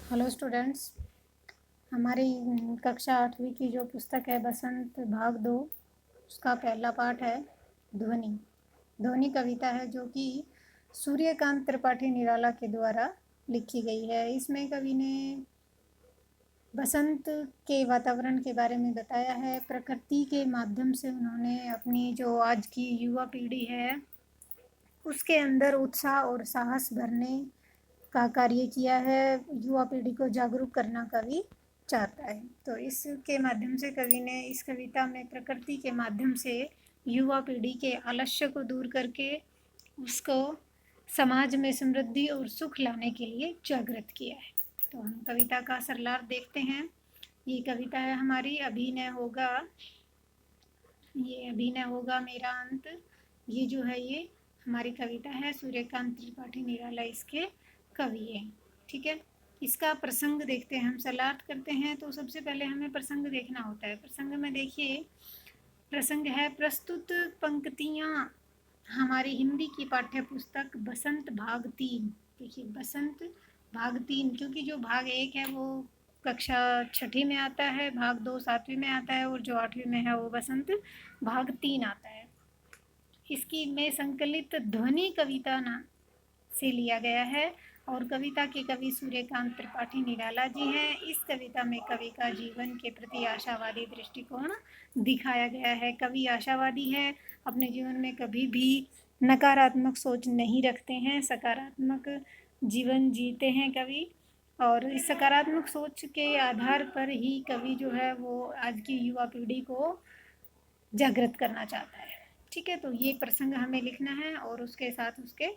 Hello students. हमारी कक्षा 8वीं की जो पुस्तक है बसंत भाग 2, उसका पहला पाठ है ध्वनि। ध्वनि कविता है जो कि सूर्यकांत त्रिपाठी निराला के द्वारा लिखी गई है। इसमें कवि ने बसंत के वातावरण के बारे में बताया है। प्रकृति के माध्यम से उन्होंने अपनी जो आज की युवा पीढ़ी है उसके अंदर उत्साह और साहस भरने का कार्य किया है। युवा पीढ़ी को जागरूक करना कवि चाहता है। तो इसके माध्यम से कवि ने इस कविता में प्रकृति के माध्यम से युवा पीढ़ी के आलस्य को दूर करके उसको समाज में समृद्धि और सुख लाने के लिए जागृत किया है। तो हम कविता का सरलार्थ देखते हैं। ये कविता है हमारी अभिनय होगा मेरा अंत। ये जो है ये हमारी कविता है। सूर्यकांत त्रिपाठी निराला इसके कवि है। ठीक है, इसका प्रसंग देखते हैं। हम सरलार्थ करते हैं तो सबसे पहले हमें प्रसंग देखना होता है। प्रसंग में देखिए, प्रसंग है प्रस्तुत पंक्तियाँ हमारी हिंदी की पाठ्य पुस्तक बसंत भाग 3। देखिए बसंत भाग 3, क्योंकि जो भाग 1 है वो कक्षा 6ठी में आता है, भाग 2 7वीं में आता है और जो 8वीं में है वो बसंत भाग 3 आता है। इसकी में संकलित ध्वनि कविता ना से लिया गया है और कविता के कवि सूर्यकांत त्रिपाठी निराला जी हैं। इस कविता में कवि का जीवन के प्रति आशावादी दृष्टिकोण दिखाया गया है। कवि आशावादी है, अपने जीवन में कभी भी नकारात्मक सोच नहीं रखते हैं, सकारात्मक जीवन जीते हैं कवि। और इस सकारात्मक सोच के आधार पर ही कवि जो है वो आज की युवा पीढ़ी को जागृत करना चाहता है। ठीक है, तो ये प्रसंग हमें लिखना है और उसके साथ उसके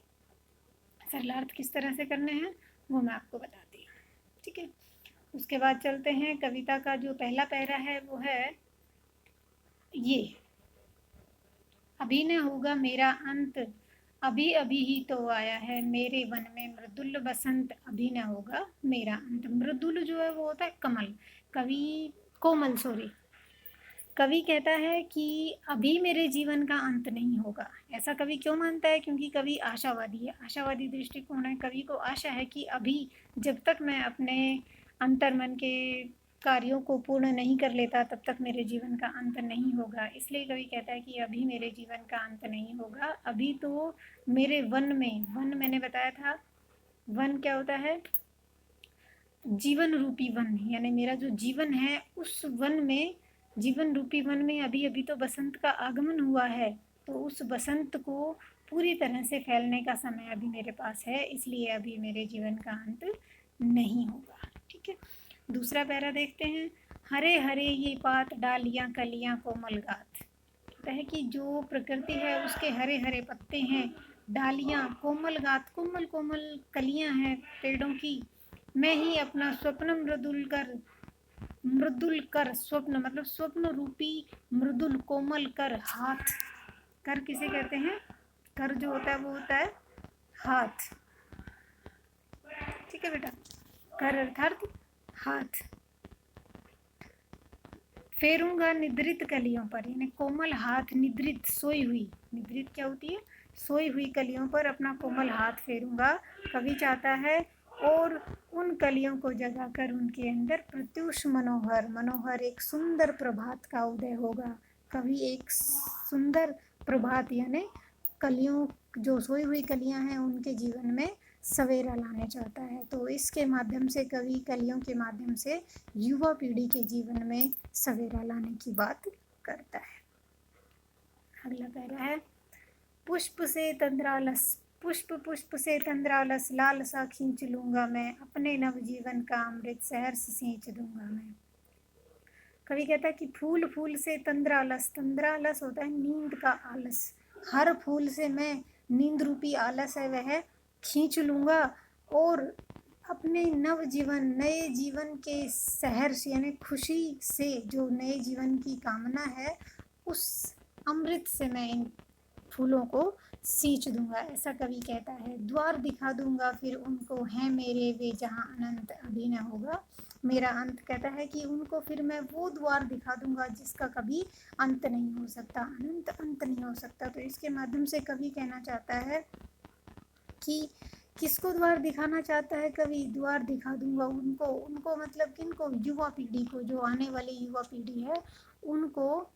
सरलार्थ किस तरह से करने हैं वो मैं आपको बताती हूँ। ठीक है, उसके बाद चलते हैं। कविता का जो पहला पैरा है वो है ये, अभी न होगा मेरा अंत, अभी अभी ही तो आया है मेरे वन में मृदुल बसंत, अभी न होगा मेरा अंत। मृदुल जो है वो होता है कमल, कवि कोमल सॉरी कवि कहता है कि अभी मेरे जीवन का अंत नहीं होगा। ऐसा कवि क्यों मानता है? क्योंकि कवि आशावादी है, आशावादी दृष्टिकोण है। कवि को आशा है कि अभी जब तक मैं अपने अंतर्मन के कार्यों को पूर्ण नहीं कर लेता तब तक मेरे जीवन का अंत नहीं होगा। इसलिए कवि कहता है कि अभी मेरे जीवन का अंत नहीं होगा, अभी तो मेरे वन में, वन मैंने बताया था, वन क्या होता है? जीवन रूपी वन, यानी मेरा जो जीवन है उस वन में, जीवन रूपी वन में अभी अभी तो बसंत का आगमन हुआ है, तो उस बसंत को पूरी तरह से फैलने का समय अभी मेरे पास है, इसलिए अभी मेरे जीवन का अंत नहीं होगा। ठीक है, दूसरा पैरा देखते हैं। हरे हरे ये पात डालियां कलियां कोमल गात। कहता है कि जो प्रकृति है उसके हरे हरे पत्ते हैं, डालियां कोमल गात, कोमल कोमल कलियां हैं पेड़ों की। मैं ही अपना स्वप्न मृदुल कर स्वप्न मतलब स्वप्न रूपी मृदुल कोमल कर हाथ। कर किसे कहते हैं? कर जो होता है वो होता है हाथ। ठीक है बेटा, कर अर्थात हाथ। फेरूंगा निद्रित कलियों पर, यानी कोमल हाथ निद्रित सोई हुई, निद्रित क्या होती है? सोई हुई कलियों पर अपना कोमल हाथ फेरूंगा, कवि चाहता है। और उन कलियों को जगाकर उनके अंदर प्रत्युष मनोहर, मनोहर एक सुंदर प्रभात का उदय होगा। कवि एक सुंदर प्रभात यानी कलियों, जो सोई हुई कलियां हैं उनके जीवन में सवेरा लाने चाहता है। तो इसके माध्यम से कवि कलियों के माध्यम से युवा पीढ़ी के जीवन में सवेरा लाने की बात करता है। अगला पैरा है, पुष्प से तंद्रालस, पुष्प पुष्प से तंद्रालस लाल सा खींच लूंगा मैं, अपने नवजीवन का अमृत सहर्ष सींच दूंगा मैं। कवि कहता है कि फूल फूल से तंद्रालस, तंद्रालस होता है नींद का आलस, हर फूल से मैं नींद रूपी आलस है वह खींच लूंगा और अपने नव जीवन, नए जीवन के सहर्ष यानी खुशी से, जो नए जीवन की कामना है उस अमृत से मैं इन फूलों को सींच दूंगा, ऐसा कवि कहता है। द्वार दिखा दूंगा फिर उनको हैं मेरे वे जहाँ अनंत, अभी न होगा मेरा अंत। कहता है कि उनको फिर मैं वो द्वार दिखा दूंगा जिसका कभी अंत नहीं हो सकता, अनंत अंत नहीं हो सकता। तो इसके माध्यम से कवि कहना चाहता है कि किसको द्वार दिखाना चाहता है कवि? द्वार दिखा दूंगा उनको, उनको मतलब किनको? युवा पीढ़ी को, जो आने वाली युवा पीढ़ी है उनको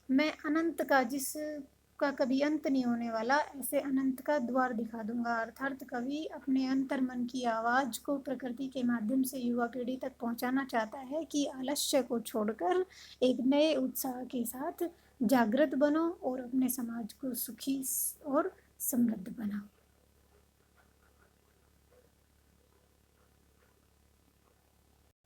मैं अनंत का, जिसका कभी अंत नहीं होने वाला, ऐसे अनंत का द्वार दिखा दूंगा। अर्थात कवि अपने अंतर मन की आवाज को प्रकृति के माध्यम से युवा पीढ़ी तक पहुंचाना चाहता है कि आलस्य को छोड़कर एक नए उत्साह के साथ जागृत बनो और अपने समाज को सुखी और समृद्ध बनाओ।